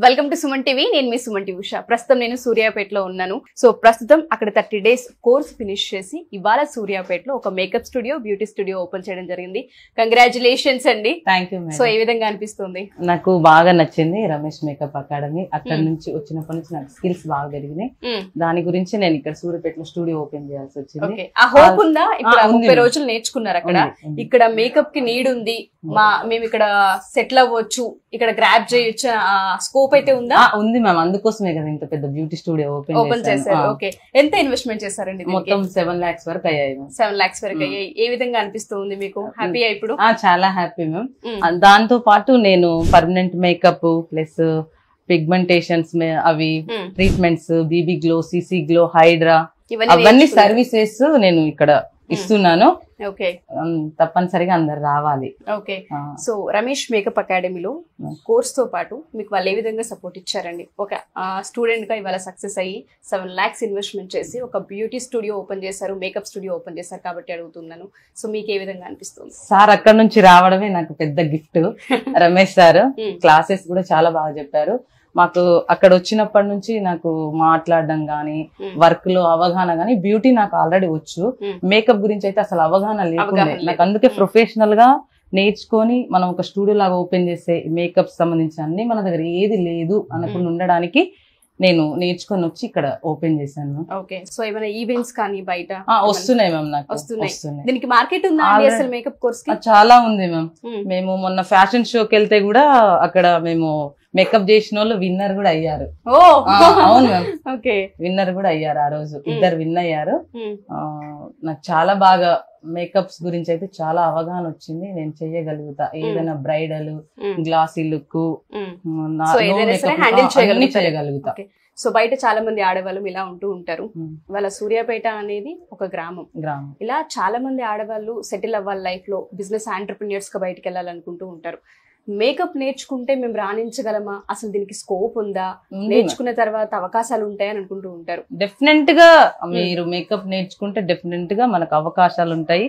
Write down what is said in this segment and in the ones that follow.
Welcome to Suman TV. నేను మీ Suman TV Usha. ప్రస్తుతం నేను సూర్యాపేటలో ఉన్నాను. సో ప్రస్తుతం అక్కడ 30 days కోర్స్ ఫినిష్ చేసి ఇవాళ సూర్యాపేటలో ఒక makeup studio, beauty studio open చేయడం జరిగింది. కంగ్రాచులేషన్స్ అండి. Thank you. సో ఏ విధంగా అనిపిస్తుంది? నాకు బాగా నచ్చింది రమేష్ మేకప్ అకాడమీ. అక్కడ నుంచి వచ్చినప్పటి నుంచి నాకు స్కిల్స్ బాగా పెరిగినాయి. దాని గురించి నేను ఇక్కడ సూర్యాపేటలో స్టూడియో ఓపెన్ చేయాల్సి వచ్చింది. ఆ హోప్ ఉందా? ఇక్కడ 30 రోజులు నేర్చుకున్నారు. అక్కడ ఇక్కడ మేకప్ కి నీడ్ ఉంది, మేము ఇక్కడ సెటిల్ అవ్వచ్చు, ఇక్కడ గ్రాప్ చేయొచ్చు, స్కోప్ అయితే ఉందా? ఉంది మ్యామ్. అందుకోసమే కదా ఇంత పెద్ద బ్యూటీ స్టూడియో ఓపెన్ చేశారు. ఓకే, ఎంత ఇన్వెస్ట్మెంట్ చేశారండి? మొత్తం 7 lakhs వరకు అయ్యాయి. 7 lakhs వరకు అయ్యాయి. ఏ విధంగా అనిపిస్తుంది మీకు? హ్యాపీ ఇప్పుడు? చాలా హ్యాపీ మ్యామ్. దాంతో పాటు నేను పర్మనెంట్ మేకప్ ప్లస్ పిగ్మెంటేషన్స్ అవి treatments, BB glow, CC glow, hydra, అవన్నీ సర్వీసెస్ నేను ఇక్కడ ఇస్తున్నాను. ఓకే, తప్పనిసరిగా అందరు రావాలి. ఓకే. సో రమేష్ మేకప్ అకాడమీలో కోర్స్ తో పాటు మీకు వాళ్ళు ఏ విధంగా సపోర్ట్ ఇచ్చారండి? ఒక స్టూడెంట్ గా ఇవాళ సక్సెస్ అయ్యి 7 lakhs ఇన్వెస్ట్మెంట్ చేసి ఒక బ్యూటీ స్టూడియో ఓపెన్ చేశారు, మేకప్ స్టూడియో ఓపెన్ చేశారు కాబట్టి అడుగుతున్నాను. సో మీకు ఏ విధంగా అనిపిస్తుంది? సార్ అక్కడ నుంచి రావడమే నాకు పెద్ద గిఫ్ట్. రమేష్ సార్ క్లాసెస్ కూడా చాలా బాగా చెప్పారు. మాకు అక్కడ వచ్చినప్పటి నుంచి నాకు మాట్లాడడం గానీ, వర్క్ లో అవగాహన గానీ, బ్యూటీ నాకు ఆల్రెడీ వచ్చు, మేకప్ గురించి అయితే అసలు అవగాహన లేకుండా నాకు. అందుకే ప్రొఫెషనల్ గా నేర్చుకొని మనం ఒక స్టూడియో లాగా ఓపెన్ చేసే మేకప్ సంబంధించిన అన్ని మన దగ్గర ఏది లేదు అనుకుని ఉండడానికి నేను నేర్చుకొని వచ్చి ఇక్కడ ఓపెన్ చేశాను. ఓకే. సో ఏమైనా ఈవెంట్స్ కానీ బయట వస్తున్నాయి మ్యామ్? నాకు వస్తున్నాయి. దీనికి మార్కెట్ ఉందా అసలు మేకప్ కోర్స్ కి? చాలా ఉంది మ్యామ్. మేము మొన్న ఫ్యాషన్ షోకి వెళ్తే కూడా అక్కడ మేము మేకప్ చేసిన వాళ్ళు విన్నర్ కూడా అయ్యారు. అవును మ్యామ్. ఓకే, విన్నర్ కూడా అయ్యారు. ఆ రోజు 2 విన్ అయ్యారు. నాకు చాలా బాగా మేకప్స్ గురించి అయితే చాలా అవగాహన వచ్చింది. నేను చెయ్యగలుగుతా ఏదైనా బ్రైడల్, గ్లాసీ లుక్, చేయగలుగుతా. సో బయట చాలా మంది ఆడవాళ్ళు ఇలా ఉంటూ ఉంటారు. వాళ్ళ సూర్యాపేట అనేది ఒక గ్రామం. ఇలా చాలా మంది ఆడవాళ్ళు సెటిల్ అవ్వాలి లైఫ్ లో, బిజినెస్ ఆంటర్ప్రిన్యూర్స్ గా బయటకు వెళ్ళాలనుకుంటూ ఉంటారు. మేకప్ నేర్చుకుంటే మేము రాణించగలమా? అసలు దీనికి స్కోప్ ఉందా? నేర్చుకున్న తర్వాత అవకాశాలు ఉంటాయని అనుకుంటూ ఉంటారు. డెఫినెట్ గా మీరు మేకప్ నేర్చుకుంటే డెఫినెట్ గా మనకు అవకాశాలు ఉంటాయి.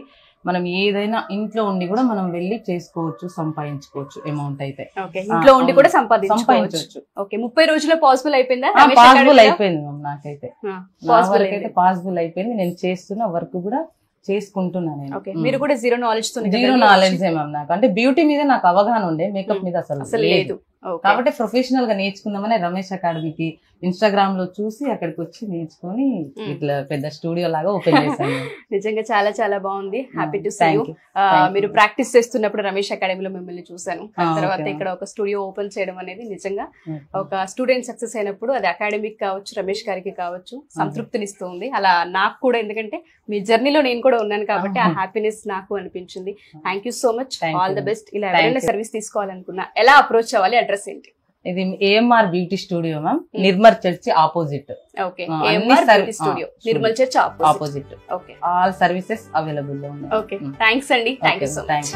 మనం ఏదైనా ఇంట్లో ఉండి కూడా మనం వెళ్ళి చేసుకోవచ్చు, సంపాదించుకోవచ్చు అమౌంట్ అయితే. ఇంట్లో ఉండి కూడా సంపాదించుకోవచ్చు. ఓకే, 30 రోజుల్లో పాసిబుల్ అయిపోయిందా? పాసిబుల్ అయిపోయింది మ్యామ్. నాకైతే పాసిబుల్ అయిపోయింది. నేను చేస్తున్న వర్క్ కూడా చేసుకుంటున్నాను నేను. మీరు కూడా జీరో నాలెడ్జ్ మ్యామ్. నాకు అంటే బ్యూటీ మీద నాకు అవగాహన ఉండే, మేకప్ మీద అసలు లేదు. కాబట్టి ప్రొఫెషనల్ గా నేర్చుకుందామని రమేష్ అకాడమీకి ఇన్స్టాగ్రామ్ లో చూసి అక్కడికి వచ్చి నేర్చుకొని ఇట్లా పెద్ద స్టూడియో లాగా ఓపెన్ చేశాను. నిజంగా చాలా చాలా బాగుంది. Happy to see you. మీరు ప్రాక్టీస్ చేస్తున్నప్పుడు రమేష్ అకాడమీలో మిమ్మల్ని చూసాను. తర్వాత ఇక్కడ ఒక స్టూడియో ఓపెన్ చేయడం అనేది నిజంగా ఒక స్టూడెంట్ సక్సెస్ అయినప్పుడు అది అకాడమీకి కావచ్చు, రమేష్ గారికి కావచ్చు, సంతృప్తినిస్తుంది. అలా నాకు కూడా, ఎందుకంటే మీ జర్నీలో నేను కూడా ఉన్నాను కాబట్టి ఆ హ్యాపీనెస్ నాకు అనిపించింది. Thank you so much. All the best. ఇలా ఎవరైనా సర్వీస్ తీసుకోవాలనుకున్నా ఎలా అప్రోచ్ అవ్వాలి? అడ్రస్ ఏంటి? ఇది AMR beauty studio ma'am, Nirmal church opposite. Okay, AMR beauty studio, Nirmal church opposite. Okay, all services available లో ఉన్నాయి. ఓకే, థ్యాంక్స్ అండి. Thank you so much.